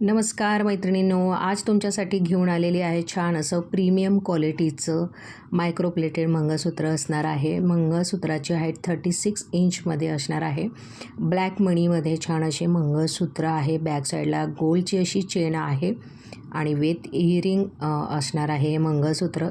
नमस्कार मैत्रिणींनो, आज तुमच्यासाठी घेऊन आलेली आहे छान असं प्रीमियम क्वालिटीचं मायक्रो प्लेटेड मंगळसूत्र असणार आहे. मंगळसूत्राची हाईट 36 इंचमध्ये असणार आहे. ब्लॅक मणीमध्ये छान असे मंगळसूत्र आहे. बॅक साईडला गोल्डची अशी चेन आहे आणि विथ इयरिंग असणार आहे मंगळसूत्र.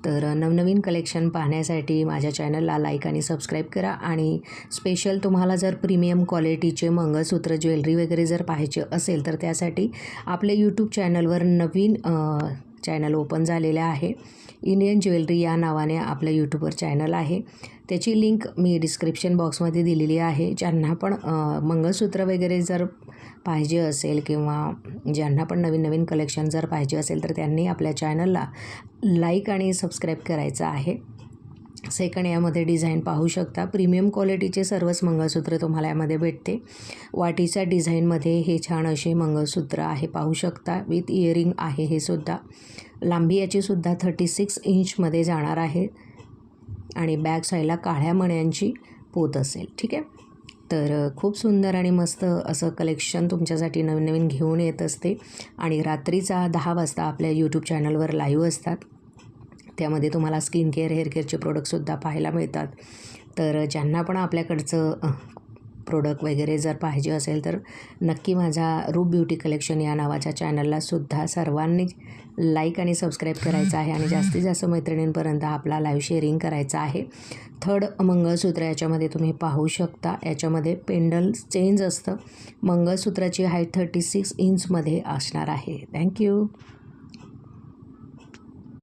तर नवनवीन कलेक्शन पाहण्यासाठी माझ्या चॅनलला लाईक आणि सबस्क्राईब करा. आणि स्पेशल तुम्हाला जर प्रीमियम क्वालिटीचे मंगळसूत्र ज्वेलरी वगैरे जर पाहिजे असेल तर त्यासाठी आपल्या यूट्यूब चॅनलवर नवीन चॅनल ओपन झालेलं आहे. इंडियन ज्वेलरी या नावाने आपलं यूट्यूबवर चॅनल आहे. त्याची लिंक मी डिस्क्रिप्शन बॉक्समध्ये दिलेली आहे. ज्यांना पण मंगळसूत्र वगैरे जर पाहिजे असेल किंवा ज्यांना पण नवीन नवीन कलेक्शन जर पाहिजे असेल तर त्यांनी आपल्या चॅनलला लाईक आणि सबस्क्राईब करायचं आहे. सेकंड यामध्ये डिझाईन पाहू शकता. प्रीमियम क्वालिटीचे सर्वच मंगळसूत्र तुम्हाला यामध्ये भेटते. वाटीच्या डिझाईनमध्ये हे छान असे मंगळसूत्र आहे, पाहू शकता. विथ इयरिंग आहे. हे सुद्धा लांबी याची सुद्धा 36 इंचमध्ये जाणार आहे आणि बॅक साईडला काळ्या मण्यांची पोत असेल. ठीक आहे. तर खूप सुंदर आणि मस्त असं कलेक्शन तुमच्यासाठी नवीन नवीन घेऊन येत असते. आणि रात्रीचा 10 वाजता आपल्या यूट्यूब चॅनलवर लाईव्ह असतात. त्यामध्ये तुम्हाला स्किन केअर, हेअर केअरचे प्रोडक्टसुद्धा पाहायला मिळतात. तर ज्यांना पण आपल्याकडचं प्रोडक्ट वगैरे जर पाहिजे असेल तर नक्की माझा रूप ब्युटी कलेक्शन या नावाच्या चॅनललासुद्धा सर्वांनी लाईक आणि सबस्क्राईब करायचं आहे आणि जास्तीत जास्त मैत्रिणींपर्यंत आपला लाईव्ह शेअरिंग करायचं आहे. थर्ड मंगळसूत्र याच्यामध्ये तुम्ही पाहू शकता. याच्यामध्ये पेंडल चेंज असतं. मंगळसूत्राची हाईट 36 इंचमध्ये असणार आहे. थँक्यू.